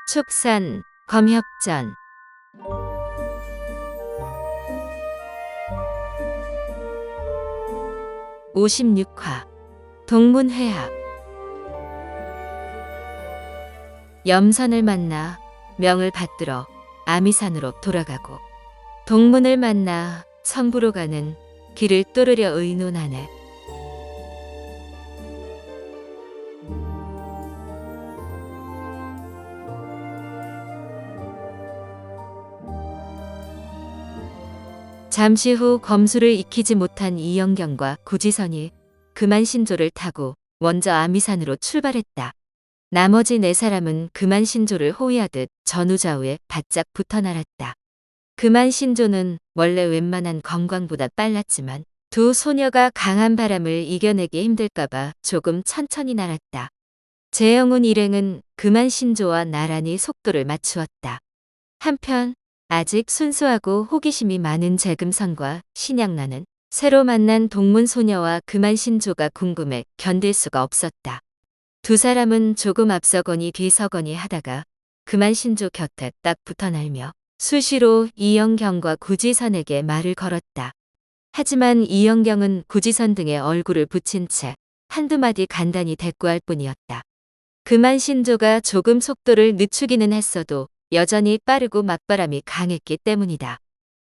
축산, 검협전 56화 동문회합. 염선을 만나 명을 받들어 아미산으로 돌아가고 동문을 만나 선부로 가는 길을 뚫으려 의논하네. 잠시 후 검수를 익히지 못한 이영경과 구지선이 그만 신조를 타고 먼저 아미산으로 출발했다. 나머지 네 사람은 그만 신조를 호위하듯 전우좌우에 바짝 붙어 날았다. 그만 신조는 원래 웬만한 검광보다 빨랐지만 두 소녀가 강한 바람을 이겨내기 힘들까봐 조금 천천히 날았다. 재영운 일행은 그만 신조와 나란히 속도를 맞추었다. 한편 아직 순수하고 호기심이 많은 재금선과 신양나는 새로 만난 동문소녀와 그만 신조가 궁금해 견딜 수가 없었다. 두 사람은 조금 앞서거니 뒤서거니 하다가 그만 신조 곁에 딱 붙어 날며 수시로 이영경과 구지선에게 말을 걸었다. 하지만 이영경은 구지선 등에 얼굴을 붙인 채 한두 마디 간단히 대꾸할 뿐이었다. 그만 신조가 조금 속도를 늦추기는 했어도 여전히 빠르고 맞바람이 강했기 때문이다.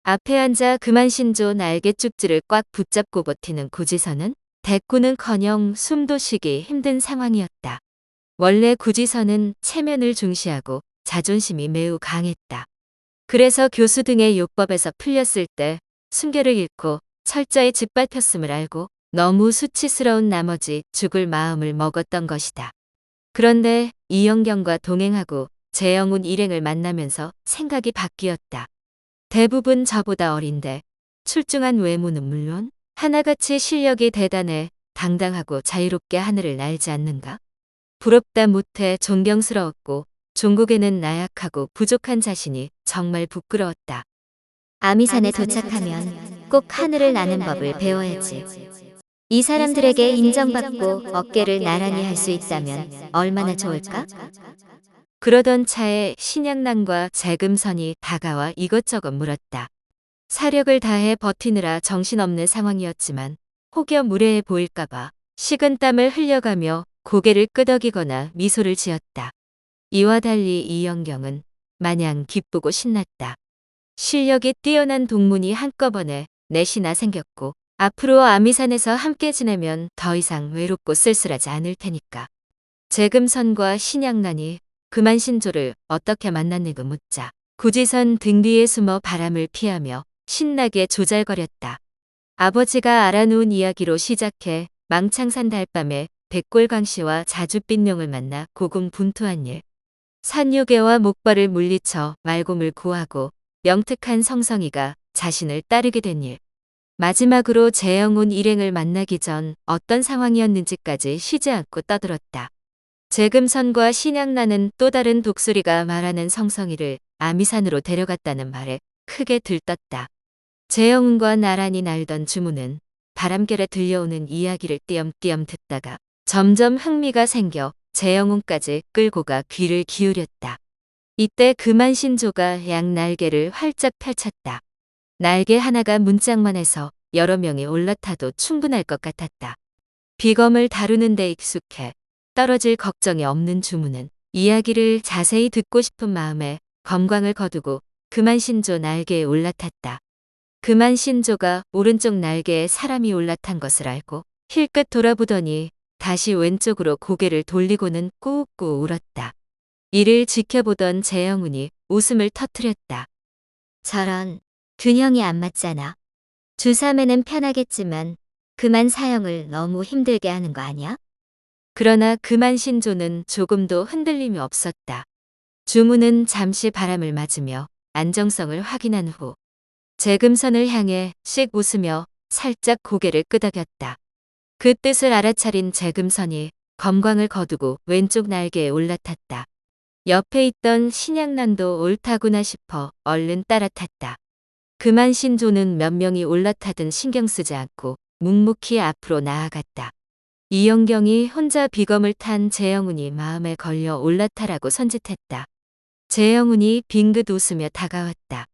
앞에 앉아 그만 신조 날개 쭉지를 꽉 붙잡고 버티는 구지선은 대꾸는커녕 숨도 쉬기 힘든 상황이었다. 원래 구지선은 체면을 중시하고 자존심이 매우 강했다. 그래서 교수 등의 요법에서 풀렸을 때 순결을 잃고 철저히 짓밟혔음을 알고 너무 수치스러운 나머지 죽을 마음을 먹었던 것이다. 그런데 이영경과 동행하고 재영운 일행을 만나면서 생각이 바뀌었다. 대부분 저보다 어린데 출중한 외모는 물론 하나같이 실력이 대단해 당당하고 자유롭게 하늘을 날지 않는가? 부럽다 못해 존경스러웠고 종국에는 나약하고 부족한 자신이 정말 부끄러웠다. 아미산에 도착하면 꼭 하늘을 나는 법을 배워야지. 이 사람들에게 인정받고 어깨를 나란히 할 수 있다면 얼마나 좋을까? 그러던 차에 신양난과 재금선이 다가와 이것저것 물었다. 사력을 다해 버티느라 정신없는 상황이었지만 혹여 무례해 보일까봐 식은땀을 흘려가며 고개를 끄덕이거나 미소를 지었다. 이와 달리 이영경은 마냥 기쁘고 신났다. 실력이 뛰어난 동문이 한꺼번에 넷이나 생겼고 앞으로 아미산에서 함께 지내면 더 이상 외롭고 쓸쓸하지 않을 테니까. 재금선과 신양난이 그만 신조를 어떻게 만났는가 묻자 구지선 등 뒤에 숨어 바람을 피하며 신나게 조잘거렸다. 아버지가 알아놓은 이야기로 시작해 망창산 달밤에 백골광씨와 자줏빛룡을 만나 고군분투한 일. 산유계와 목발을 물리쳐 말곰을 구하고 영특한 성성이가 자신을 따르게 된 일. 마지막으로 재영운 일행을 만나기 전 어떤 상황이었는지까지 쉬지 않고 떠들었다. 재금선과 신양나는 또 다른 독수리가 말하는 성성이를 아미산으로 데려갔다는 말에 크게 들떴다. 재영운과 나란히 날던 주무는 바람결에 들려오는 이야기를 띄엄띄엄 듣다가 점점 흥미가 생겨 재영운까지 끌고 가 귀를 기울였다. 이때 그만 신조가 양 날개를 활짝 펼쳤다. 날개 하나가 문짝만 해서 여러 명이 올라타도 충분할 것 같았다. 비검을 다루는 데 익숙해 떨어질 걱정이 없는 주무는 이야기를 자세히 듣고 싶은 마음에 검광을 거두고 그만 신조 날개에 올라탔다. 그만 신조가 오른쪽 날개에 사람이 올라탄 것을 알고 힐끗 돌아보더니 다시 왼쪽으로 고개를 돌리고는 꾸우꾸우 울었다. 이를 지켜보던 재영운이 웃음을 터뜨렸다. 저런, 균형이 안 맞잖아. 주삼에는 편하겠지만 그만 사형을 너무 힘들게 하는 거 아니야? 그러나 그만 신조는 조금도 흔들림이 없었다. 주무는 잠시 바람을 맞으며 안정성을 확인한 후 재금선을 향해 씩 웃으며 살짝 고개를 끄덕였다. 그 뜻을 알아차린 재금선이 검광을 거두고 왼쪽 날개에 올라탔다. 옆에 있던 신양난도 옳다구나 싶어 얼른 따라탔다. 그만 신조는 몇 명이 올라타든 신경 쓰지 않고 묵묵히 앞으로 나아갔다. 이영경이 혼자 비검을 탄 재영운이 마음에 걸려 올라타라고 선짓했다. 재영운이 빙긋 웃으며 다가왔다.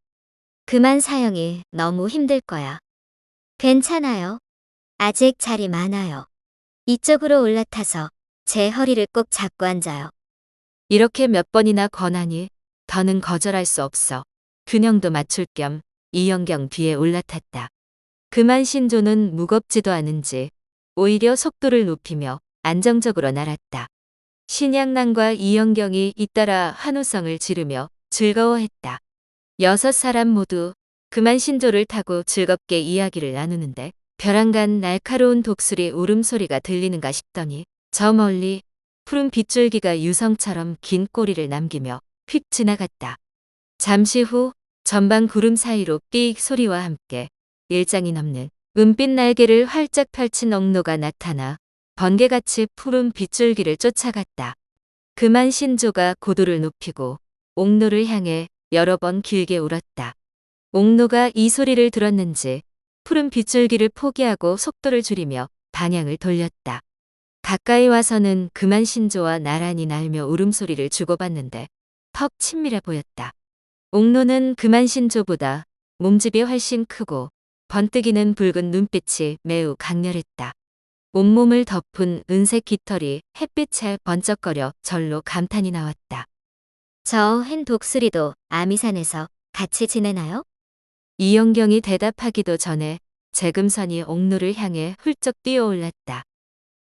그만 사영이 너무 힘들 거야. 괜찮아요. 아직 자리 많아요. 이쪽으로 올라타서 제 허리를 꼭 잡고 앉아요. 이렇게 몇 번이나 권하니 더는 거절할 수 없어 균형도 맞출 겸 이영경 뒤에 올라탔다. 그만 신조는 무겁지도 않은지 오히려 속도를 높이며 안정적으로 날았다. 신양난과 이영경이 잇따라 환호성을 지르며 즐거워했다. 6사람 모두 그만 신조를 타고 즐겁게 이야기를 나누는데 벼랑간 날카로운 독수리 울음소리가 들리는가 싶더니 저 멀리 푸른 빗줄기가 유성처럼 긴 꼬리를 남기며 휙 지나갔다. 잠시 후 전방 구름 사이로 삑 소리와 함께 일장이 넘는 은빛 날개를 활짝 펼친 옥로가 나타나 번개같이 푸른 빗줄기를 쫓아갔다. 그만 신조가 고도를 높이고 옥로를 향해 여러 번 길게 울었다. 옥로가 이 소리를 들었는지 푸른 빗줄기를 포기하고 속도를 줄이며 방향을 돌렸다. 가까이 와서는 그만 신조와 나란히 날며 울음소리를 주고받는데 턱 친밀해 보였다. 옥로는 그만 신조보다 몸집이 훨씬 크고 번뜩이는 붉은 눈빛이 매우 강렬했다. 온몸을 덮은 은색 깃털이 햇빛에 번쩍거려 절로 감탄이 나왔다. 저 hen 독수리도 아미산에서 같이 지내나요? 이영경이 대답하기도 전에 재금선이 옥로를 향해 훌쩍 뛰어올랐다.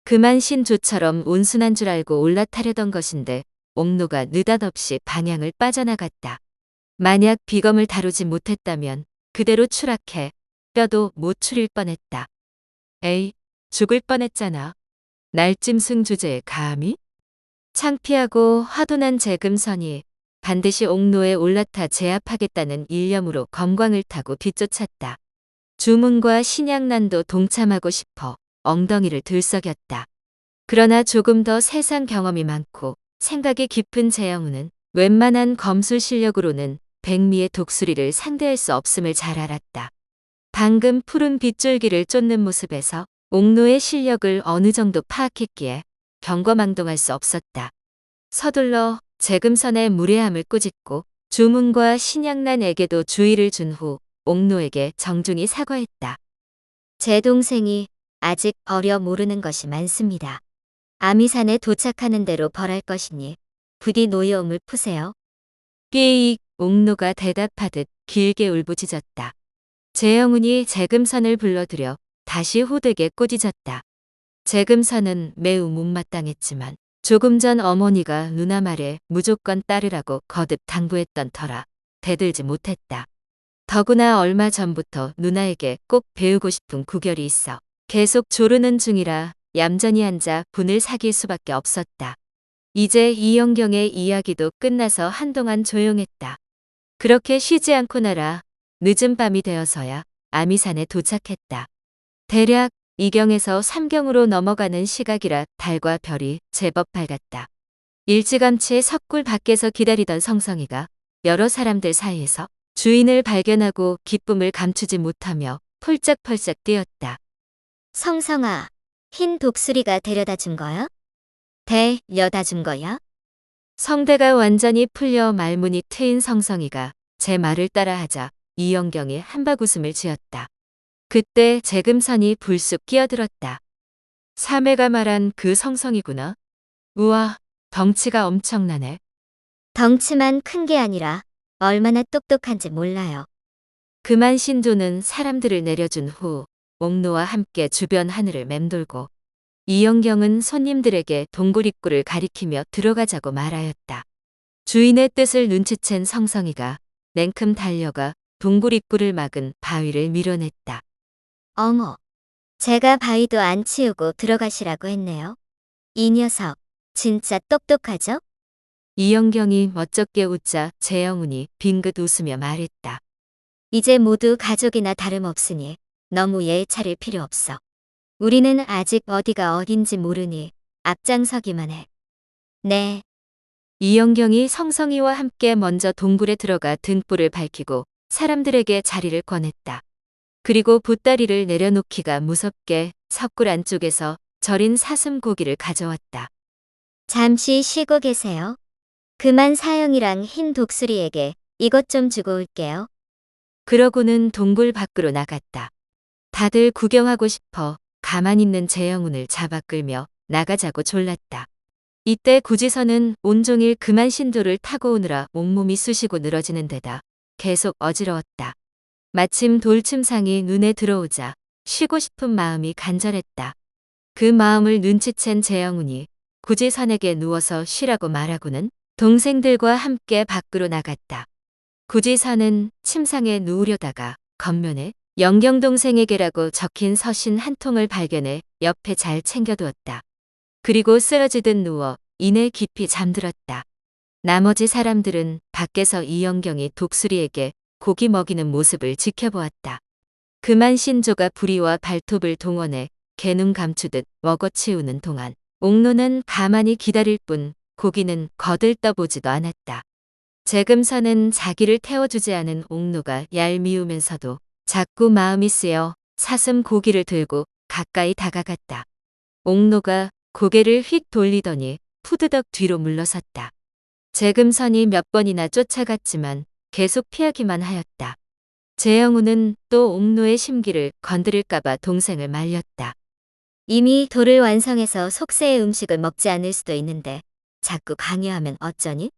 그만 신조처럼 온순한 줄 알고 올라타려던 것인데 옥로가 느닷없이 방향을 빠져나갔다. 만약 비검을 다루지 못했다면 그대로 추락해 뼈도 못 추릴 뻔했다. 에이, 죽을 뻔했잖아. 날짐승 주제에 감히? 창피하고 화도난 재금선이 반드시 옥로에 올라타 제압하겠다는 일념으로 검광을 타고 뒤쫓았다. 주문과 신양난도 동참하고 싶어 엉덩이를 들썩였다. 그러나 조금 더 세상 경험이 많고 생각이 깊은 재영우는 웬만한 검술 실력으로는 백미의 독수리를 상대할 수 없음을 잘 알았다. 방금 푸른 빗줄기를 쫓는 모습에서 옥로의 실력을 어느 정도 파악했기에 경거망동할 수 없었다. 서둘러 재금선의 무례함을 꾸짖고 주문과 신양난에게도 주의를 준 후 옥로에게 정중히 사과했다. 제 동생이 아직 어려 모르는 것이 많습니다. 아미산에 도착하는 대로 벌할 것이니 부디 노여움을 푸세요. 삐익 옥로가 대답하듯 길게 울부짖었다. 재영운이 재금선을 불러들여 다시 호되게 꾸짖었다. 재금선은 매우 못마땅했지만 조금 전 어머니가 누나 말에 무조건 따르라고 거듭 당부했던 터라 대들지 못했다. 더구나 얼마 전부터 누나에게 꼭 배우고 싶은 구결이 있어 계속 조르는 중이라 얌전히 앉아 분을 사귈 수밖에 없었다. 이제 이영경의 이야기도 끝나서 한동안 조용했다. 그렇게 쉬지 않고 날아 늦은 밤이 되어서야 아미산에 도착했다. 대략 2경에서 3경으로 넘어가는 시각이라 달과 별이 제법 밝았다. 일찌감치 석굴 밖에서 기다리던 성성이가 여러 사람들 사이에서 주인을 발견하고 기쁨을 감추지 못하며 폴짝폴짝 뛰었다. 성성아, 흰 독수리가 데려다 준 거야? 데려다 준 거야? 성대가 완전히 풀려 말문이 트인 성성이가 제 말을 따라하자 이영경이 한박웃음을 지었다. 그때 재금선이 불쑥 끼어들었다. 사매가 말한 그 성성이구나. 우와, 덩치가 엄청나네. 덩치만 큰 게 아니라 얼마나 똑똑한지 몰라요. 그만 신조는 사람들을 내려준 후 옥로와 함께 주변 하늘을 맴돌고 이영경은 손님들에게 동굴 입구를 가리키며 들어가자고 말하였다. 주인의 뜻을 눈치챈 성성이가 냉큼 달려가 동굴 입구를 막은 바위를 밀어냈다. 어머, 제가 바위도 안 치우고 들어가시라고 했네요. 이 녀석, 진짜 똑똑하죠? 이영경이 멋쩍게 웃자 재영운이 빙긋 웃으며 말했다. 이제 모두 가족이나 다름없으니 너무 예의 차릴 필요 없어. 우리는 아직 어디가 어딘지 모르니 앞장서기만 해. 네. 이영경이 성성이와 함께 먼저 동굴에 들어가 등불을 밝히고 사람들에게 자리를 권했다. 그리고 보따리를 내려놓기가 무섭게 석굴 안쪽에서 절인 사슴 고기를 가져왔다. 잠시 쉬고 계세요. 그만 사형이랑 흰 독수리에게 이것 좀 주고 올게요. 그러고는 동굴 밖으로 나갔다. 다들 구경하고 싶어 가만히 있는 재영운을 잡아 끌며 나가자고 졸랐다. 이때 구지선은 온종일 그만 신조를 타고 오느라 온몸이 쑤시고 늘어지는 데다 계속 어지러웠다. 마침 돌침상이 눈에 들어오자 쉬고 싶은 마음이 간절했다. 그 마음을 눈치챈 재영운이 구지선에게 누워서 쉬라고 말하고는 동생들과 함께 밖으로 나갔다. 구지선은 침상에 누우려다가 겉면에 영경 동생에게라고 적힌 서신 한 통을 발견해 옆에 잘 챙겨두었다. 그리고 쓰러지듯 누워 이내 깊이 잠들었다. 나머지 사람들은 밖에서 이영경이 독수리에게 고기 먹이는 모습을 지켜보았다. 그만 신조가 부리와 발톱을 동원해 개눈 감추듯 먹어치우는 동안 옥노는 가만히 기다릴 뿐 고기는 거들떠보지도 않았다. 재금선은 자기를 태워주지 않은 옥노가 얄미우면서도 자꾸 마음이 쓰여 사슴 고기를 들고 가까이 다가갔다. 옥노가 고개를 휙 돌리더니 푸드덕 뒤로 물러섰다. 재금선이 몇 번이나 쫓아갔지만 계속 피하기만 하였다. 재영우는 또 옥노의 심기를 건드릴까봐 동생을 말렸다. 이미 돌을 완성해서 속세의 음식을 먹지 않을 수도 있는데 자꾸 강요하면 어쩌니?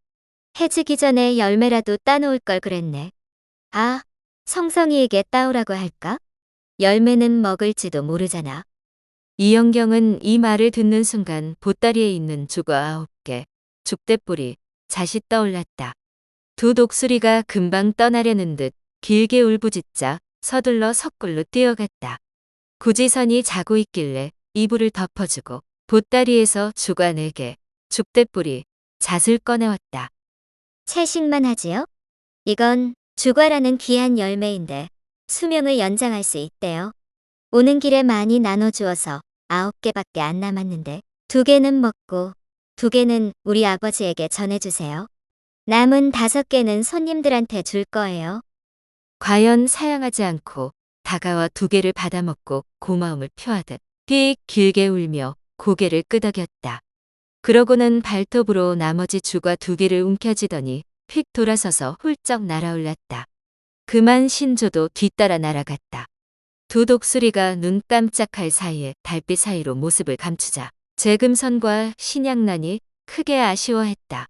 해지기 전에 열매라도 따놓을 걸 그랬네. 아, 성성이에게 따오라고 할까? 열매는 먹을지도 모르잖아. 이영경은 이 말을 듣는 순간 보따리에 있는 죽어 9개, 죽대뿌리, 잣이 떠올랐다. 두 독수리가 금방 떠나려는 듯 길게 울부짖자 서둘러 석굴로 뛰어갔다. 구지선이 자고 있길래 이불을 덮어주고 보따리에서 죽어 4개, 죽대뿌리, 잣을 꺼내왔다. 채식만 하지요? 이건 주과라는 귀한 열매인데 수명을 연장할 수 있대요. 오는 길에 많이 나눠주어서 9개밖에 안 남았는데 2개는 먹고 2개는 우리 아버지에게 전해주세요. 남은 5개는 손님들한테 줄 거예요. 과연 사양하지 않고 다가와 2개를 받아먹고 고마움을 표하듯 휙 길게 울며 고개를 끄덕였다. 그러고는 발톱으로 나머지 죽어 2개를 움켜쥐더니 휙 돌아서서 훌쩍 날아올랐다. 그만 신조도 뒤따라 날아갔다. 두 독수리가 눈 깜짝할 사이에 달빛 사이로 모습을 감추자 재금선과 신양난이 크게 아쉬워했다.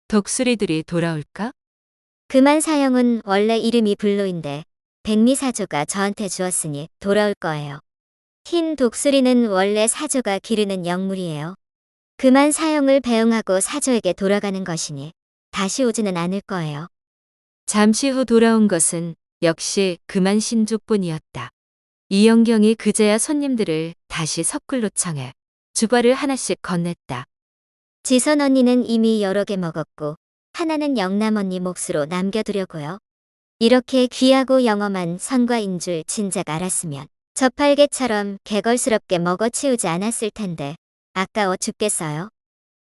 독수리들이 돌아올까? 그만 사형은 원래 이름이 불로인데 백미사조가 저한테 주었으니 돌아올 거예요. 흰 독수리는 원래 사조가 기르는 영물이에요. 그만 사형을 배웅하고 사조에게 돌아가는 것이니 다시 오지는 않을 거예요. 잠시 후 돌아온 것은 역시 그만 신조뿐이었다. 이영경이 그제야 손님들을 다시 석굴로 청해 주과를 하나씩 건넸다. 지선 언니는 이미 여러 개 먹었고 하나는 영남 언니 몫으로 남겨두려고요. 이렇게 귀하고 영험한 선과인 줄 진작 알았으면 저팔계처럼 개걸스럽게 먹어치우지 않았을 텐데 아까워 죽겠어요.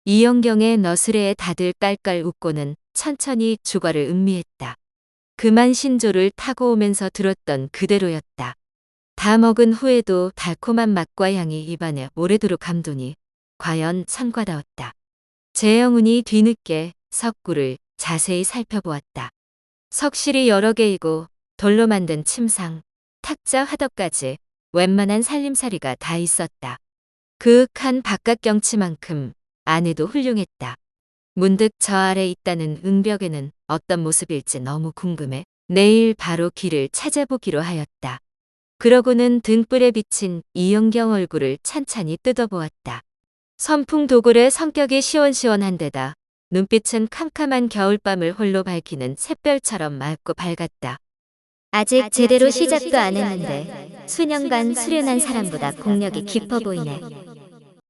이영경의 너스레에 다들 깔깔 웃고는 천천히 주과를 음미했다. 그만 신조를 타고 오면서 들었던 그대로였다. 다 먹은 후에도 달콤한 맛과 향이 입안에 오래도록 감도니 과연 선과다웠다. 재영운이 뒤늦게 석굴을 자세히 살펴보았다. 석실이 여러 개이고 돌로 만든 침상, 탁자 화덕까지 웬만한 살림살이가 다 있었다. 그윽한 바깥 경치만큼 안에도 훌륭했다. 문득 저 아래 있다는 응벽에는 어떤 모습일지 너무 궁금해 내일 바로 길을 찾아보기로 하였다. 그러고는 등불에 비친 이영경 얼굴을 찬찬히 뜯어보았다. 선풍 도굴의 성격이 시원시원한 데다 눈빛은 캄캄한 겨울밤을 홀로 밝히는 샛별처럼 맑고 밝았다. 아직 제대로 시작도 안 했는데 수년간 수련한 사람보다 공력이 깊어 보이네.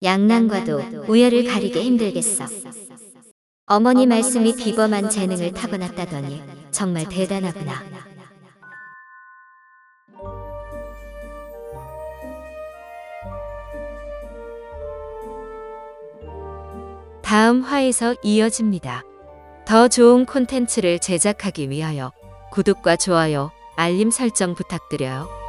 양난과도 우열을 가리기 힘들겠어. 어머니 말씀이 비범한 재능을 타고났다더니 정말 대단하구나. 다음 화에서 이어집니다. 더 좋은 콘텐츠를 제작하기 위하여 구독과 좋아요, 알림 설정 부탁드려요.